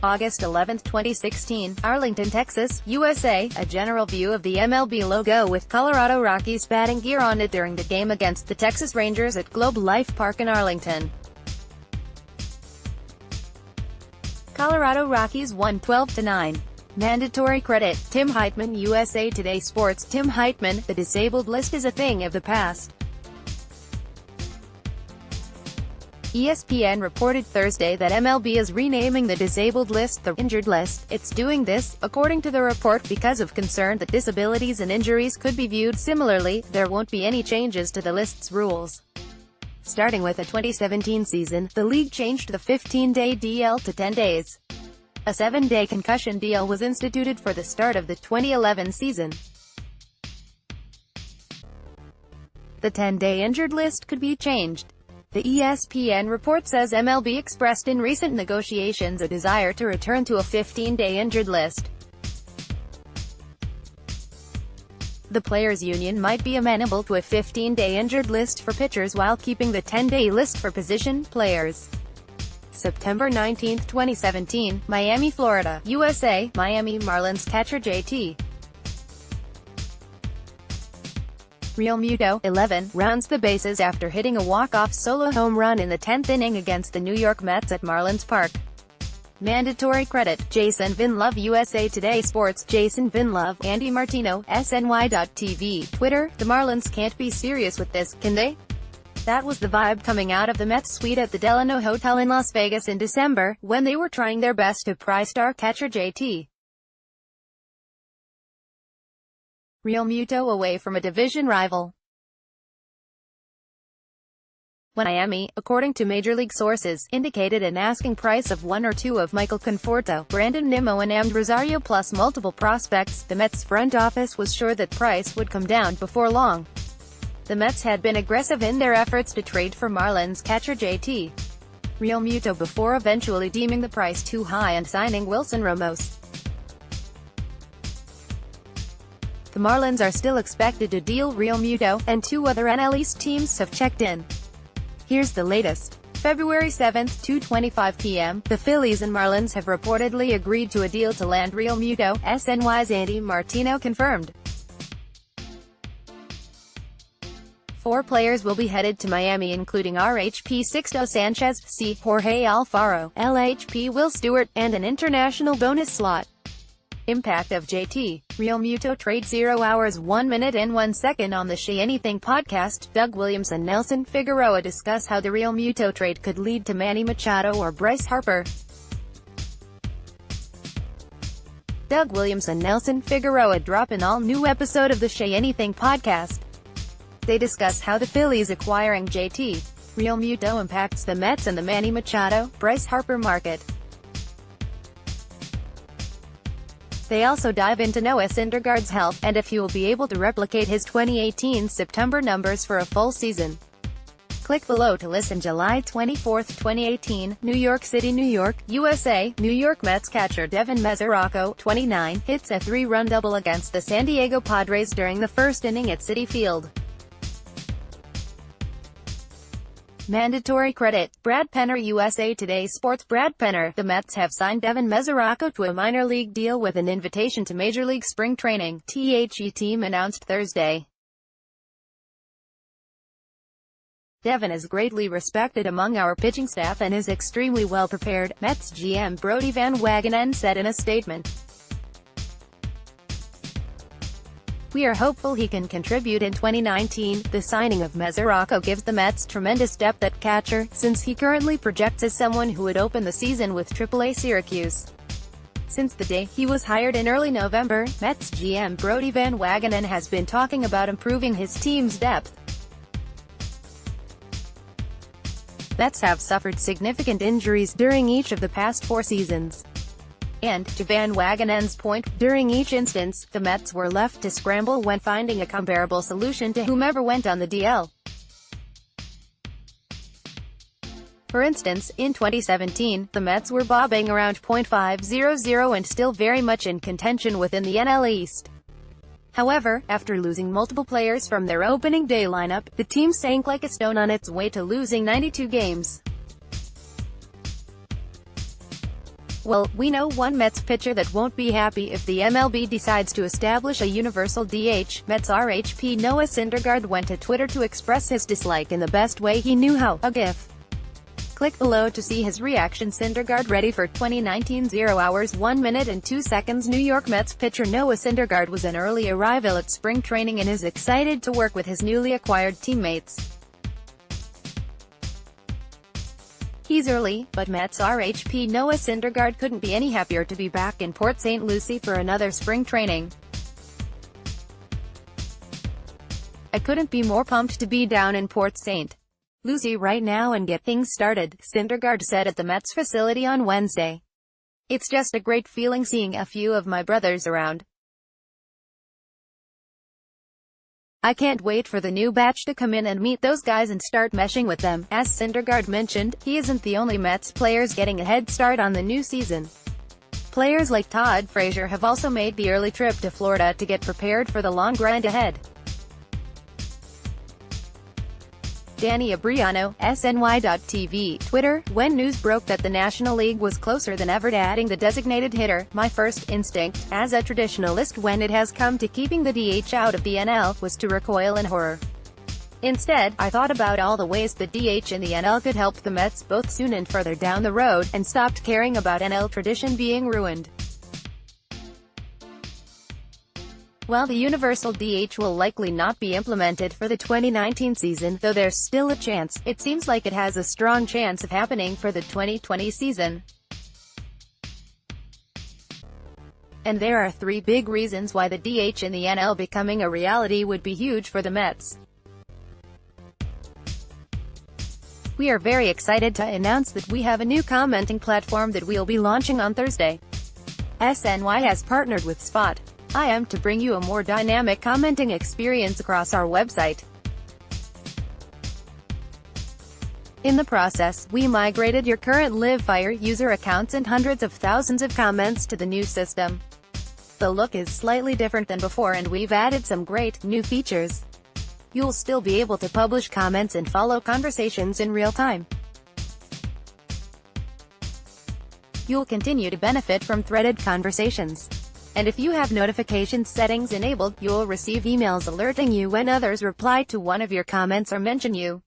August 11, 2016, Arlington, Texas, USA, a general view of the MLB logo with Colorado Rockies batting gear on it during the game against the Texas Rangers at Globe Life Park in Arlington. Colorado Rockies won 12-9. Mandatory credit, Tim Heitman, USA Today Sports. Tim Heitman, the disabled list is a thing of the past. ESPN reported Thursday that MLB is renaming the disabled list the injured list. It's doing this, according to the report, because of concern that disabilities and injuries could be viewed similarly. There won't be any changes to the list's rules. Starting with the 2017 season, the league changed the 15-day DL to 10 days. A 7-day concussion deal was instituted for the start of the 2011 season. The 10-day injured list could be changed. The ESPN report says MLB expressed in recent negotiations a desire to return to a 15-day injured list. The Players' Union might be amenable to a 15-day injured list for pitchers while keeping the 10-day list for position players. September 19, 2017, Miami, Florida, USA, Miami Marlins catcher JT Realmuto, 11, rounds the bases after hitting a walk-off solo home run in the 10th inning against the New York Mets at Marlins Park. Mandatory credit, Jason Vinlove, USA Today Sports. Jason Vinlove, Andy Martino, SNY.TV, Twitter. The Marlins can't be serious with this, can they? That was the vibe coming out of the Mets suite at the Delano Hotel in Las Vegas in December, when they were trying their best to pry star catcher JT Realmuto away from a division rival. When Miami, according to Major League sources, indicated an asking price of 1 or 2 of Michael Conforto, Brandon Nimmo and Amed Rosario plus multiple prospects, the Mets front office was sure that price would come down before long. The Mets had been aggressive in their efforts to trade for Marlins catcher JT Realmuto before eventually deeming the price too high and signing Wilson Ramos. The Marlins are still expected to deal Realmuto, and 2 other NL East teams have checked in. Here's the latest. February 7, 2:25 p.m., the Phillies and Marlins have reportedly agreed to a deal to land Realmuto, SNY's Andy Martino confirmed. 4 players will be headed to Miami including RHP Sixto Sanchez, C. Jorge Alfaro, LHP Will Stewart, and an international bonus slot. Impact of JT Realmuto trade 0 hours 1 minute and 1 second. On the Say Anything podcast, Doug Williams and Nelson Figueroa discuss how the Realmuto trade could lead to Manny Machado or Bryce Harper. Doug Williams and Nelson Figueroa drop an all-new episode of the Say Anything podcast. They discuss how the Phillies acquiring JT Realmuto impacts the Mets and the Manny Machado, Bryce Harper market. They also dive into Noah Syndergaard's health, and if he will be able to replicate his 2018 September numbers for a full season. Click below to listen. July 24, 2018, New York City, New York, USA. New York Mets catcher Devin Mesoraco, 29, hits a 3-run double against the San Diego Padres during the first inning at Citi Field. Mandatory credit, Brad Penner, USA Today Sports. Brad Penner, the Mets have signed Devin Mesoraco to a minor league deal with an invitation to Major League Spring Training, The team announced Thursday. Devin is greatly respected among our pitching staff and is extremely well prepared, Mets GM Brodie Van Wagenen said in a statement. We are hopeful he can contribute in 2019. The signing of Mesoraco gives the Mets tremendous depth at catcher, since he currently projects as someone who would open the season with AAA Syracuse. Since the day he was hired in early November, Mets GM Brodie Van Wagenen has been talking about improving his team's depth. Mets have suffered significant injuries during each of the past 4 seasons. And, to Van Wagenen's point, during each instance, the Mets were left to scramble when finding a comparable solution to whomever went on the DL. For instance, in 2017, the Mets were bobbing around .500 and still very much in contention within the NL East. However, after losing multiple players from their opening day lineup, the team sank like a stone on its way to losing 92 games. Well, we know one Mets pitcher that won't be happy if the MLB decides to establish a universal DH. Mets RHP Noah Syndergaard went to Twitter to express his dislike in the best way he knew how, a GIF. Click below to see his reaction. Syndergaard ready for 2019. 0 hours 1 minute and 2 seconds. New York Mets pitcher Noah Syndergaard was an early arrival at spring training and is excited to work with his newly acquired teammates. He's early, but Mets RHP Noah Syndergaard couldn't be any happier to be back in Port St. Lucie for another spring training. "I couldn't be more pumped to be down in Port St. Lucie right now and get things started," Syndergaard said at the Mets facility on Wednesday. "It's just a great feeling seeing a few of my brothers around. I can't wait for the new batch to come in and meet those guys and start meshing with them." As Syndergaard mentioned, he isn't the only Mets players getting a head start on the new season. Players like Todd Frazier have also made the early trip to Florida to get prepared for the long grind ahead. Danny Abriano, SNY.TV, Twitter. When news broke that the National League was closer than ever to adding the designated hitter, my first instinct, as a traditionalist when it has come to keeping the DH out of the NL, was to recoil in horror. Instead, I thought about all the ways the DH in the NL could help the Mets both soon and further down the road, and stopped caring about NL tradition being ruined. While the universal DH will likely not be implemented for the 2019 season, though there's still a chance, it seems like it has a strong chance of happening for the 2020 season. And there are 3 big reasons why the DH in the NL becoming a reality would be huge for the Mets. We are very excited to announce that we have a new commenting platform that we'll be launching on Thursday. SNY has partnered with Spot.im to bring you a more dynamic commenting experience across our website. In the process, we migrated your current LiveFire user accounts and hundreds of thousands of comments to the new system. The look is slightly different than before and we've added some great, new features. You'll still be able to publish comments and follow conversations in real time. You'll continue to benefit from threaded conversations. And if you have notifications settings enabled, you'll receive emails alerting you when others reply to one of your comments or mention you.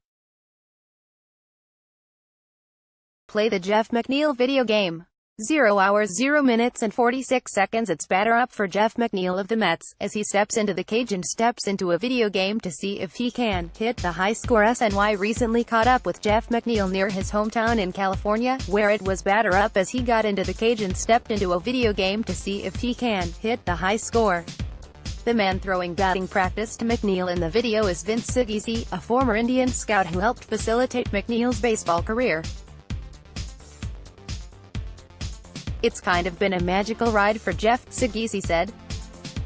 Play the Jeff McNeil video game. 0 hours 0 minutes and 46 seconds. It's batter up for Jeff McNeil of the Mets, as he steps into the cage and steps into a video game to see if he can hit the high score. SNY recently caught up with Jeff McNeil near his hometown in California, where it was batter up as he got into the cage and stepped into a video game to see if he can hit the high score. The man throwing batting practice to McNeil in the video is Vince Segisi, a former Indian scout who helped facilitate McNeil's baseball career. "It's kind of been a magical ride for Jeff," Segisi said.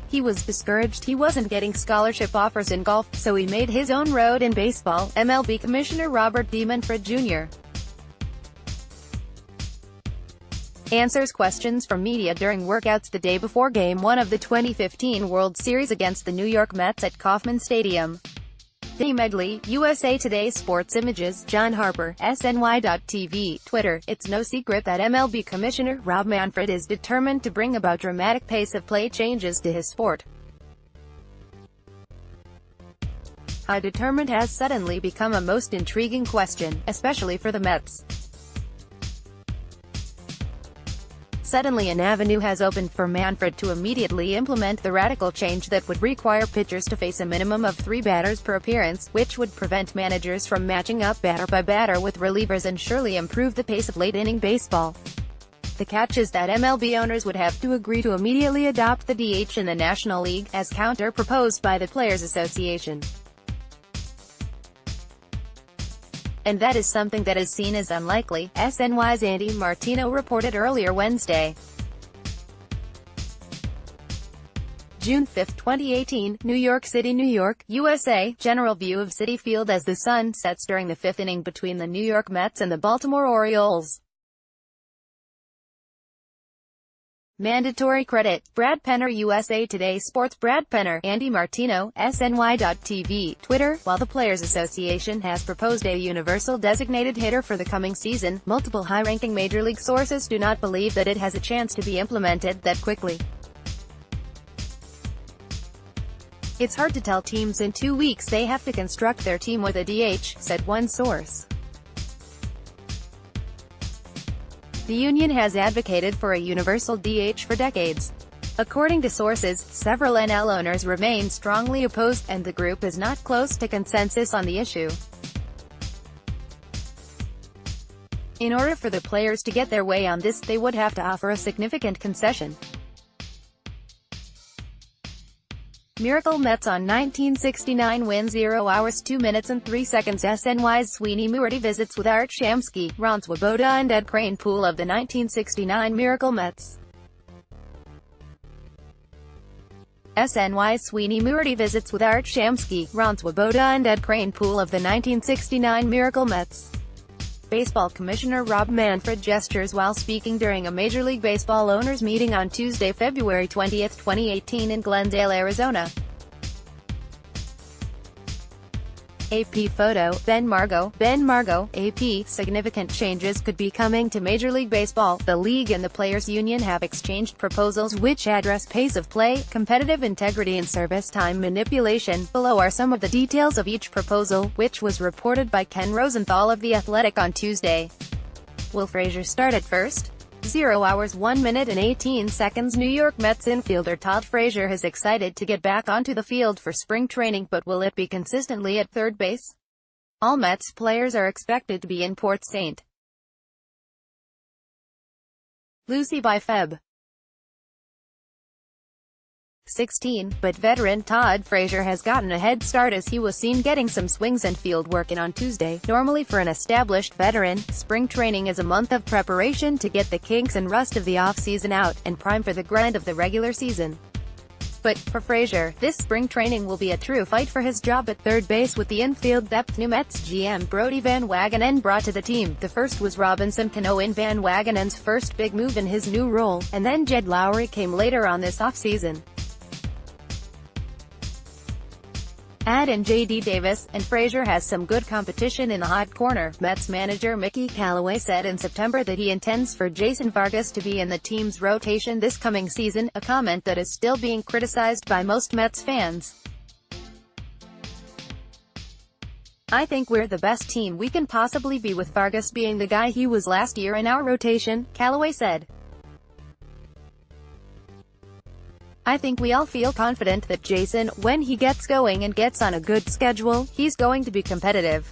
"He was discouraged he wasn't getting scholarship offers in golf, so he made his own road in baseball." MLB Commissioner Robert D. Manfred Jr. answers questions from media during workouts the day before Game 1 of the 2015 World Series against the New York Mets at Kauffman Stadium. The Medley, USA Today Sports Images, John Harper, SNY.TV, Twitter. It's no secret that MLB Commissioner Rob Manfred is determined to bring about dramatic pace of play changes to his sport. How determined has suddenly become a most intriguing question, especially for the Mets. Suddenly an avenue has opened for Manfred to immediately implement the radical change that would require pitchers to face a minimum of 3 batters per appearance, which would prevent managers from matching up batter by batter with relievers and surely improve the pace of late-inning baseball. The catch is that MLB owners would have to agree to immediately adopt the DH in the National League, as counter-proposed by the Players Association. And that is something that is seen as unlikely, SNY's Andy Martino reported earlier Wednesday. June 5, 2018, New York City, New York, USA. General view of Citi Field as the sun sets during the 5th inning between the New York Mets and the Baltimore Orioles. Mandatory credit. Brad Penner, USA Today Sports. Brad Penner, Andy Martino, SNY.TV, Twitter. While the Players Association has proposed a universal designated hitter for the coming season, multiple high-ranking Major League sources do not believe that it has a chance to be implemented that quickly. It's hard to tell teams in 2 weeks they have to construct their team with a DH, said one source. The union has advocated for a universal DH for decades. According to sources, several NL owners remain strongly opposed, and the group is not close to consensus on the issue. In order for the players to get their way on this, they would have to offer a significant concession. Miracle Mets on 1969 win 0 hours 2 minutes and 3 seconds. SNY's Sweeney Moorty visits with Art Shamsky, Ron Swoboda and Ed Kranepool of the 1969 Miracle Mets. SNY's Sweeney Moorty visits with Art Shamsky, Ron Swoboda and Ed Kranepool of the 1969 Miracle Mets. Baseball Commissioner Rob Manfred gestures while speaking during a Major League Baseball owners meeting on Tuesday, February 20, 2018 in Glendale, Arizona. AP photo, Ben Margo, AP. Significant changes could be coming to Major League Baseball. The league and the Players Union have exchanged proposals which address pace of play, competitive integrity and service time manipulation. Below are some of the details of each proposal, which was reported by Ken Rosenthal of The Athletic on Tuesday. Will Frazier start at first? 0 hours 1 minute and 18 seconds. New York Mets infielder Todd Frazier is excited to get back onto the field for spring training, but will it be consistently at third base? All Mets players are expected to be in Port St. Lucie by Feb. 16, but veteran Todd Frazier has gotten a head start as he was seen getting some swings and field work in on Tuesday. Normally for an established veteran, spring training is a month of preparation to get the kinks and rust of the off-season out, and prime for the grind of the regular season. But, for Frazier, this spring training will be a true fight for his job at third base with the infield depth new Mets GM Brodie Van Wagenen brought to the team. The first was Robinson Cano in Van Wagenen's first big move in his new role, and then Jed Lowry came later on this offseason. Add in J.D. Davis, and Frazier has some good competition in the hot corner. Mets manager Mickey Callaway said in September that he intends for Jason Vargas to be in the team's rotation this coming season, a comment that is still being criticized by most Mets fans. I think we're the best team we can possibly be with Vargas being the guy he was last year in our rotation, Callaway said. I think we all feel confident that Jason, when he gets going and gets on a good schedule, he's going to be competitive.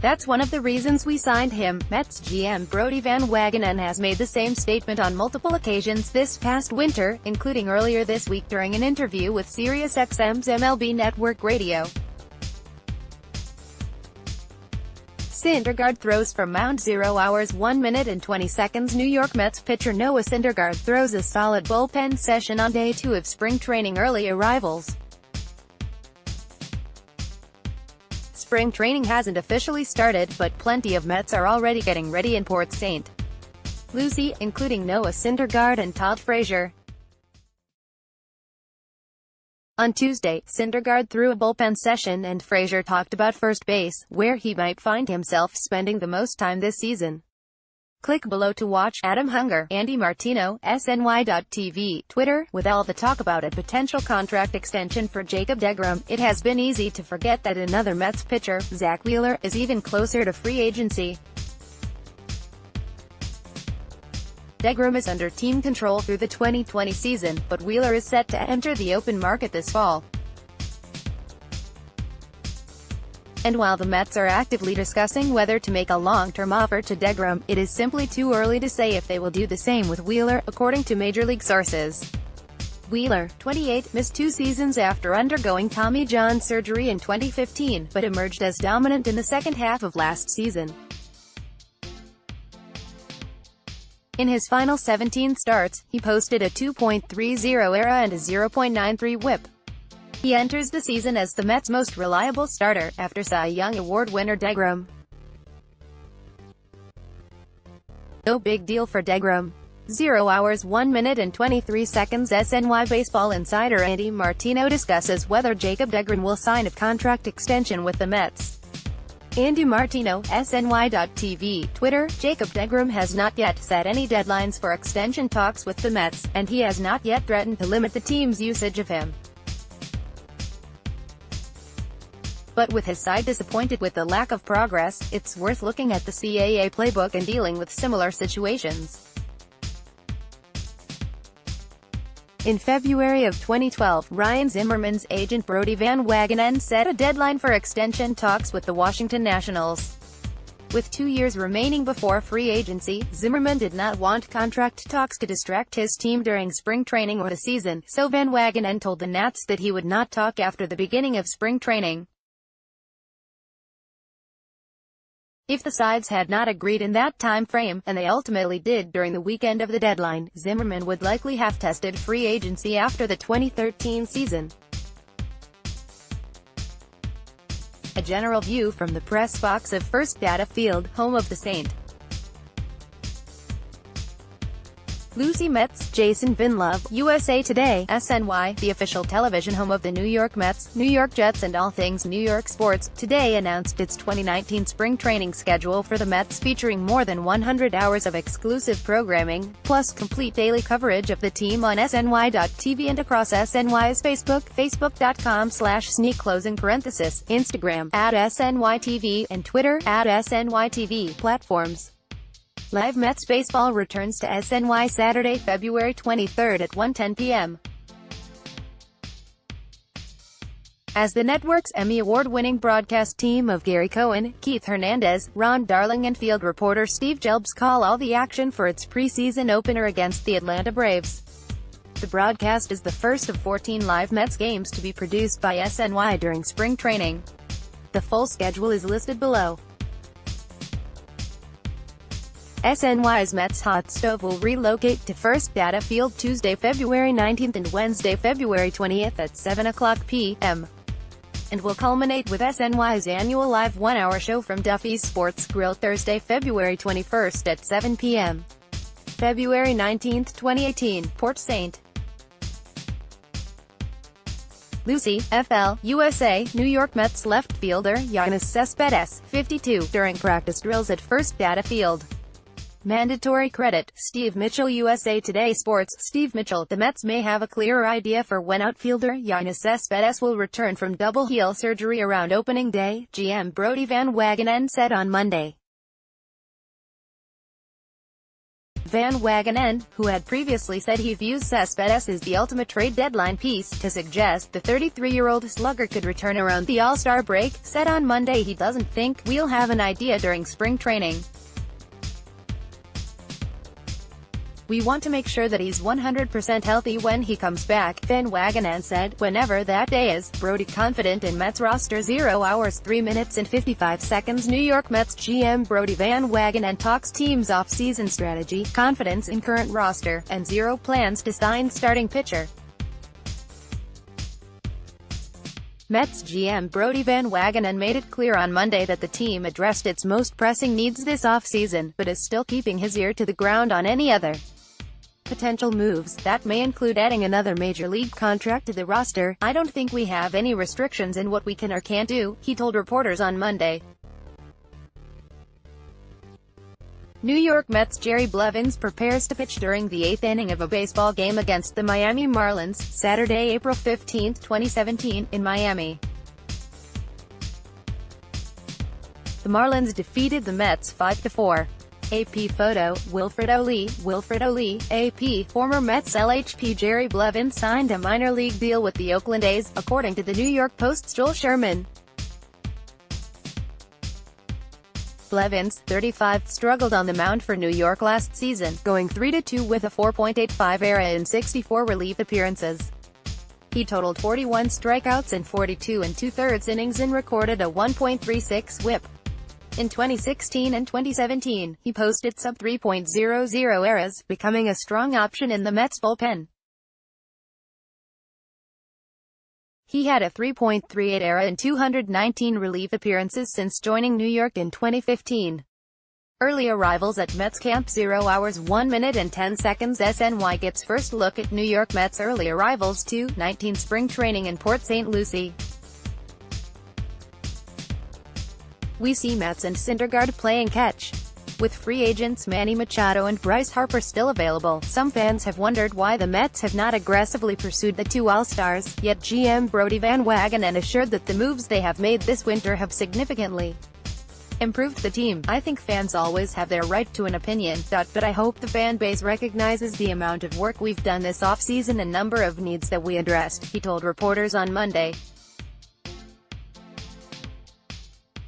That's one of the reasons we signed him. Mets GM Brodie Van Wagenen has made the same statement on multiple occasions this past winter, including earlier this week during an interview with SiriusXM's MLB Network Radio. Syndergaard throws from mound 0 hours 1 minute and 20 seconds. New York Mets pitcher Noah Syndergaard throws a solid bullpen session on day 2 of spring training. Early arrivals. Spring training hasn't officially started, but plenty of Mets are already getting ready in Port St. Lucie, including Noah Syndergaard and Todd Frazier. On Tuesday, Syndergaard threw a bullpen session and Frazier talked about first base, where he might find himself spending the most time this season. Click below to watch. Adam Hunger, Andy Martino, SNY.TV, Twitter. With all the talk about a potential contract extension for Jacob deGrom, it has been easy to forget that another Mets pitcher, Zach Wheeler, is even closer to free agency. deGrom is under team control through the 2020 season, but Wheeler is set to enter the open market this fall. And while the Mets are actively discussing whether to make a long-term offer to deGrom, it is simply too early to say if they will do the same with Wheeler, according to Major League sources. Wheeler, 28, missed 2 seasons after undergoing Tommy John surgery in 2015, but emerged as dominant in the second half of last season. In his final 17 starts, he posted a 2.30 ERA and a 0.93 WHIP. He enters the season as the Mets' most reliable starter, after Cy Young Award winner deGrom. No big deal for deGrom. 0 hours 1 minute and 23 seconds. SNY Baseball insider Andy Martino discusses whether Jacob deGrom will sign a contract extension with the Mets. Andy Martino, SNY.TV, Twitter. Jacob deGrom has not yet set any deadlines for extension talks with the Mets, and he has not yet threatened to limit the team's usage of him. But with his side disappointed with the lack of progress, it's worth looking at the CAA playbook and dealing with similar situations. In February of 2012, Ryan Zimmerman's agent Brodie Van Wagenen set a deadline for extension talks with the Washington Nationals. With 2 years remaining before free agency, Zimmerman did not want contract talks to distract his team during spring training or the season, so Van Wagenen told the Nats that he would not talk after the beginning of spring training. If the sides had not agreed in that time frame, and they ultimately did during the weekend of the deadline, Zimmerman would likely have tested free agency after the 2013 season. A general view from the press box of First Data Field, home of the St. Lucie Mets. Jason Vinlove, USA Today, SNY, the official television home of the New York Mets, New York Jets and all things New York sports, today announced its 2019 spring training schedule for the Mets, featuring more than 100 hours of exclusive programming, plus complete daily coverage of the team on SNY.TV and across SNY's Facebook, facebook.com/sneak Instagram, @SNYTV, and Twitter, @SNYTV, platforms. Live Mets baseball returns to SNY Saturday, February 23 at 1:10 p.m. As the network's Emmy Award-winning broadcast team of Gary Cohen, Keith Hernandez, Ron Darling and field reporter Steve Jelbs call all the action for its preseason opener against the Atlanta Braves. The broadcast is the first of 14 live Mets games to be produced by SNY during spring training. The full schedule is listed below. SNY's Mets hot stove will relocate to First Data Field Tuesday, February 19 and Wednesday, February 20 at 7:00 p.m. and will culminate with SNY's annual live one-hour show from Duffy's Sports Grill Thursday, February 21 at 7 p.m. February 19, 2018, Port St. Lucie, FL, USA, New York Mets left fielder Yoenis Cespedes, 52, during practice drills at First Data Field. Mandatory credit, Steve Mitchell, USA Today Sports. Steve Mitchell, the Mets may have a clearer idea for when outfielder Yoenis Cespedes will return from double heel surgery around opening day, GM Brodie Van Wagenen said on Monday. Van Wagenen, who had previously said he views Cespedes as the ultimate trade deadline piece, to suggest the 33-year-old slugger could return around the All-Star break, said on Monday he doesn't think we'll have an idea during spring training. We want to make sure that he's 100% healthy when he comes back, Van Wagenen said, whenever that day is. Brodie confident in Mets roster. 0 hours 3 minutes and 55 seconds. New York Mets GM Brodie Van Wagenen talks team's off-season strategy, confidence in current roster, and zero plans to sign starting pitcher. Mets GM Brodie Van Wagenen made it clear on Monday that the team addressed its most pressing needs this offseason, but is still keeping his ear to the ground on any other potential moves. That may include adding another major league contract to the roster. I don't think we have any restrictions in what we can or can't do, he told reporters on Monday. New York Mets Jerry Blevins prepares to pitch during the 8th inning of a baseball game against the Miami Marlins, Saturday, April 15, 2017, in Miami. The Marlins defeated the Mets 5-4. AP photo, Wilfred O'Lee, AP, former Mets LHP Jerry Blevins signed a minor league deal with the Oakland A's, according to the New York Post's Joel Sherman. Blevins, 35, struggled on the mound for New York last season, going 3-2 with a 4.85 ERA in 64 relief appearances. He totaled 41 strikeouts in 42 2/3 innings and recorded a 1.36 WHIP. In 2016 and 2017, he posted sub 3.00 ERAs, becoming a strong option in the Mets bullpen. He had a 3.38 ERA in 219 relief appearances since joining New York in 2015. Early arrivals at Mets camp 0 hours 1 minute and 10 seconds. SNY gets first look at New York Mets early arrivals 2:19 spring training in Port St. Lucie. We see Mets and Syndergaard playing catch. With free agents Manny Machado and Bryce Harper still available, some fans have wondered why the Mets have not aggressively pursued the two All-Stars, yet GM Brodie Van Wagenen assured that the moves they have made this winter have significantly improved the team. I think fans always have their right to an opinion, but I hope the fan base recognizes the amount of work we've done this offseason and number of needs that we addressed, he told reporters on Monday,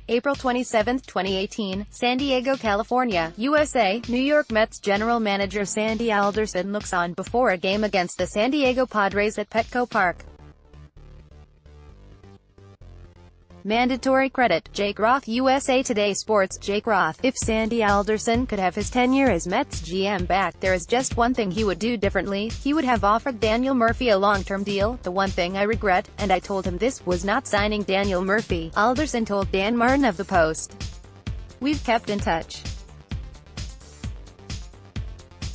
April 27, 2018, San Diego, California, USA. New York Mets general manager Sandy Alderson looks on before a game against the San Diego Padres at Petco Park. Mandatory credit, Jake Roth, USA Today Sports. Jake Roth: if Sandy Alderson could have his tenure as Mets GM back, there is just one thing he would do differently. He would have offered Daniel Murphy a long-term deal. The one thing I regret, and I told him this, was not signing Daniel Murphy, Alderson told Dan Martin of the Post. We've kept in touch.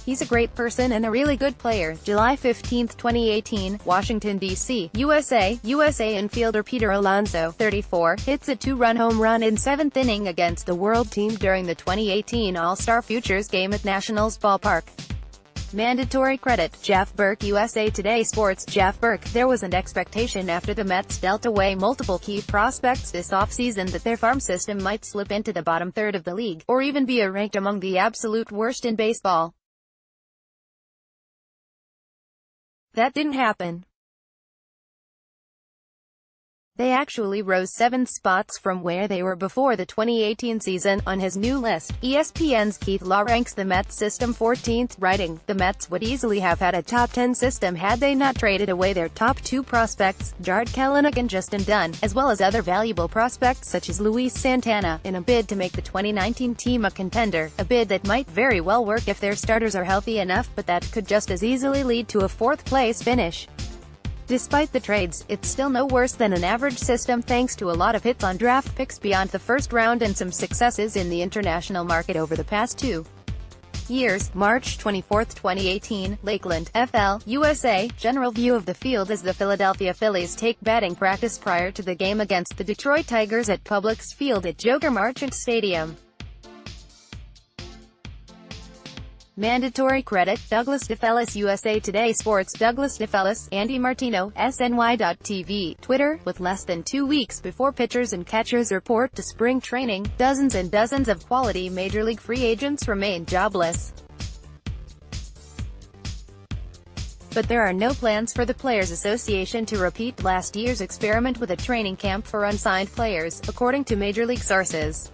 He's a great person and a really good player. July 15, 2018, Washington, D.C., USA. USA infielder Peter Alonso, 34, hits a two-run home run in 7th inning against the World team during the 2018 All-Star Futures game at Nationals Ballpark. Mandatory credit, Jeff Burke, USA Today Sports. Jeff Burke: there was an expectation after the Mets dealt away multiple key prospects this offseason that their farm system might slip into the bottom third of the league, or even be ranked among the absolute worst in baseball. That didn't happen. They actually rose 7 spots from where they were before the 2018 season. On his new list, ESPN's Keith Law ranks the Mets system 14th, writing, "The Mets would easily have had a top 10 system had they not traded away their top 2 prospects, Jarred Kelenic and Justin Dunn, as well as other valuable prospects such as Luis Santana, in a bid to make the 2019 team a contender, a bid that might very well work if their starters are healthy enough, but that could just as easily lead to a 4th-place finish." Despite the trades, it's still no worse than an average system thanks to a lot of hits on draft picks beyond the first round and some successes in the international market over the past 2 years. March 24, 2018, Lakeland, FL, USA. General view of the field as the Philadelphia Phillies take batting practice prior to the game against the Detroit Tigers at Publix Field at Joker Marchant Stadium. Mandatory credit, Douglas DeFellis, USA Today Sports. Douglas DeFellis, Andy Martino, SNY.TV, Twitter. With less than 2 weeks before pitchers and catchers report to spring training, dozens and dozens of quality Major League free agents remain jobless. But there are no plans for the Players Association to repeat last year's experiment with a training camp for unsigned players, according to Major League sources.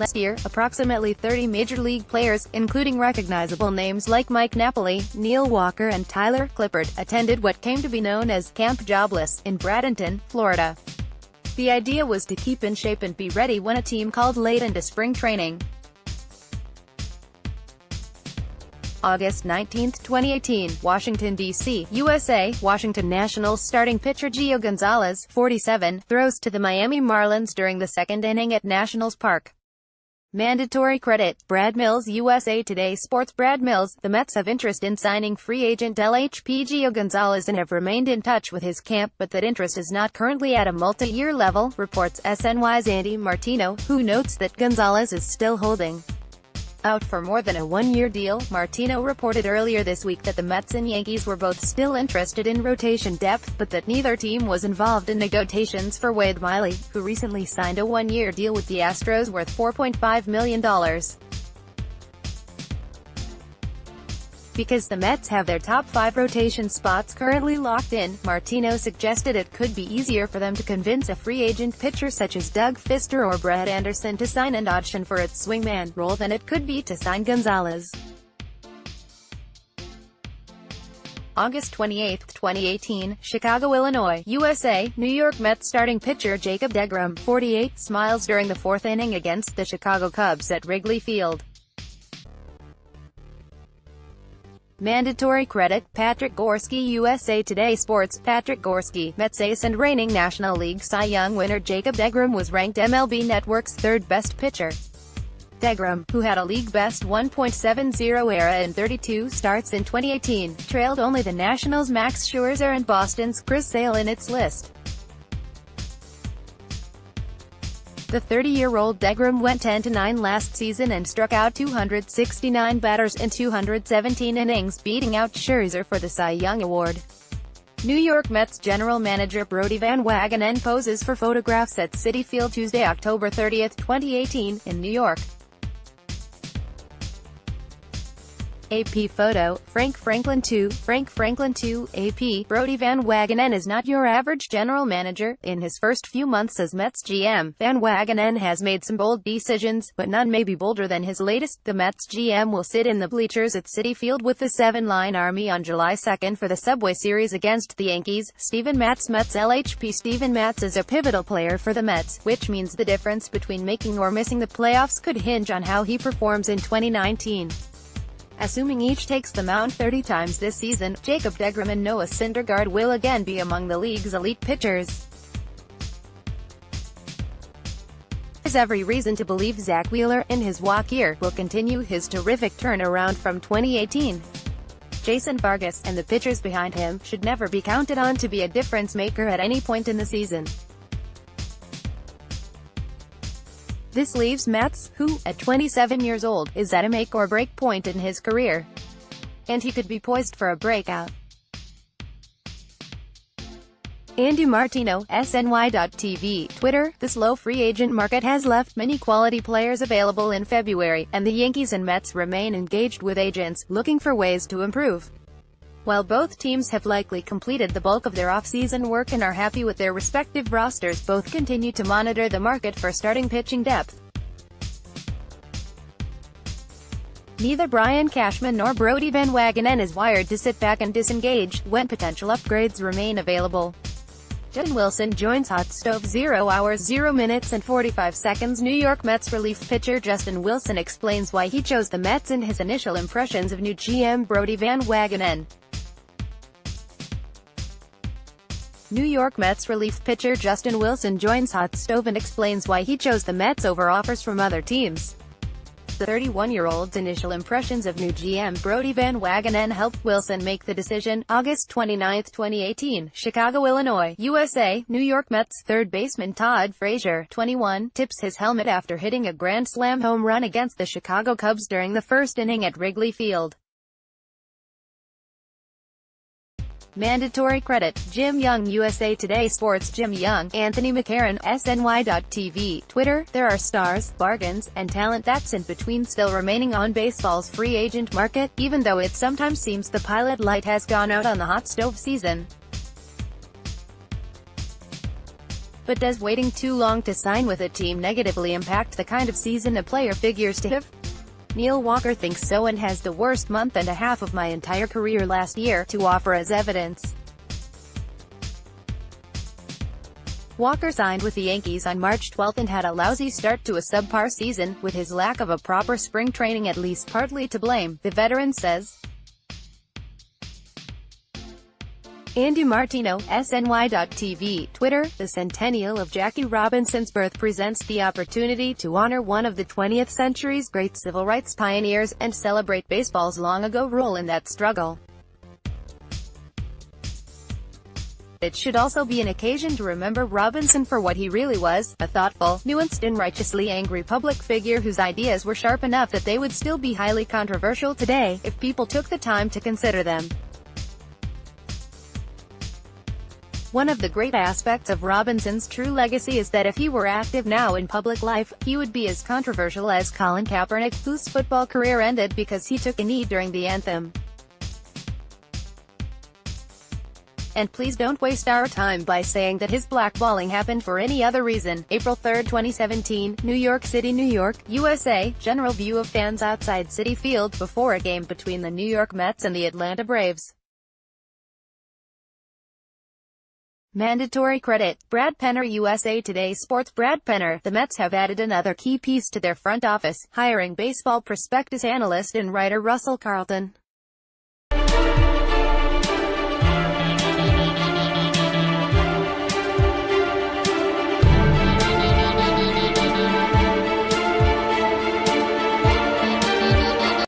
Last year, approximately 30 Major League players, including recognizable names like Mike Napoli, Neil Walker and Tyler Clippard, attended what came to be known as Camp Jobless, in Bradenton, Florida. The idea was to keep in shape and be ready when a team called late into spring training. August 19, 2018, Washington, D.C., USA. Washington Nationals starting pitcher Gio Gonzalez, 47, throws to the Miami Marlins during the 2nd inning at Nationals Park. Mandatory credit, Brad Mills, USA Today Sports. Brad Mills: the Mets have interest in signing free agent LHP Gio Gonzalez and have remained in touch with his camp, but that interest is not currently at a multi-year level, reports SNY's Andy Martino, who notes that Gonzalez is still holding out for more than a 1-year deal. Martino reported earlier this week that the Mets and Yankees were both still interested in rotation depth, but that neither team was involved in negotiations for Wade Miley, who recently signed a 1-year deal with the Astros worth $4.5 million. Because the Mets have their top 5 rotation spots currently locked in, Martino suggested it could be easier for them to convince a free agent pitcher such as Doug Fister or Brett Anderson to sign an option for its swingman role than it could be to sign Gonzalez. August 28, 2018, Chicago, Illinois, USA. New York Mets starting pitcher Jacob deGrom, 48, smiles during the 4th inning against the Chicago Cubs at Wrigley Field. Mandatory credit, Patrick Gorski. USA Today Sports. Patrick Gorski, Mets ace and reigning National League Cy Young winner Jacob deGrom was ranked MLB Network's third-best pitcher. deGrom, who had a league-best 1.70 ERA in 32 starts in 2018, trailed only the Nationals' Max Scherzer and Boston's Chris Sale in its list. The 30-year-old deGrom went 10-9 last season and struck out 269 batters in 217 innings, beating out Scherzer for the Cy Young Award. New York Mets general manager Brodie Van Wagenen poses for photographs at Citi Field Tuesday, October 30, 2018, in New York. AP photo, Frank Franklin 2, AP, Brodie Van Wagenen is not your average general manager. In his first few months as Mets GM, Van Wagenen has made some bold decisions, but none may be bolder than his latest. The Mets GM will sit in the bleachers at Citi Field with the seven-line army on July 2 for the Subway Series against the Yankees. Steven Matz, Mets LHP. Steven Matz is a pivotal player for the Mets, which means the difference between making or missing the playoffs could hinge on how he performs in 2019. Assuming each takes the mound 30 times this season, Jacob deGrom and Noah Syndergaard will again be among the league's elite pitchers. There's every reason to believe Zach Wheeler, in his walk year, will continue his terrific turnaround from 2018. Jason Vargas, and the pitchers behind him, should never be counted on to be a difference-maker at any point in the season. This leaves Matz, who, at 27 years old, is at a make-or-break point in his career. And he could be poised for a breakout. Andy Martino, SNY.TV, Twitter. The slow free agent market has left many quality players available in February, and the Yankees and Mets remain engaged with agents, looking for ways to improve. While both teams have likely completed the bulk of their off-season work and are happy with their respective rosters, both continue to monitor the market for starting pitching depth. Neither Brian Cashman nor Brodie Van Wagenen is wired to sit back and disengage when potential upgrades remain available. Justin Wilson joins Hot Stove. 0 hours 0 minutes and 45 seconds. New York Mets relief pitcher Justin Wilson explains why he chose the Mets in his initial impressions of new GM Brodie Van Wagenen. New York Mets relief pitcher Justin Wilson joins Hot Stove and explains why he chose the Mets over offers from other teams. The 31-year-old's initial impressions of new GM Brodie Van Wagenen helped Wilson make the decision. August 29, 2018, Chicago, Illinois, USA. New York Mets third baseman Todd Frazier, 21, tips his helmet after hitting a grand slam home run against the Chicago Cubs during the first inning at Wrigley Field. Mandatory credit, Jim Young. USA Today Sports. Jim Young, Anthony McCarron, SNY.TV, Twitter. There are stars, bargains, and talent that's in between still remaining on baseball's free agent market, even though it sometimes seems the pilot light has gone out on the hot stove season. But does waiting too long to sign with a team negatively impact the kind of season a player figures to have? Neil Walker thinks so and has the worst month and a half of my entire career last year to offer as evidence. Walker signed with the Yankees on March 12 and had a lousy start to a subpar season, with his lack of a proper spring training at least partly to blame, the veteran says. Andy Martino, SNY.TV, Twitter. The centennial of Jackie Robinson's birth presents the opportunity to honor one of the 20th century's great civil rights pioneers, and celebrate baseball's long-ago role in that struggle. It should also be an occasion to remember Robinson for what he really was, a thoughtful, nuanced and righteously angry public figure whose ideas were sharp enough that they would still be highly controversial today, if people took the time to consider them. One of the great aspects of Robinson's true legacy is that if he were active now in public life, he would be as controversial as Colin Kaepernick, whose football career ended because he took a knee during the anthem. And please don't waste our time by saying that his blackballing happened for any other reason. April 3, 2017, New York City, New York, USA. General view of fans outside Citi Field before a game between the New York Mets and the Atlanta Braves. Mandatory credit, Brad Penner. USA Today Sports. Brad Penner. The Mets have added another key piece to their front office, hiring baseball prospectus analyst and writer Russell Carlton.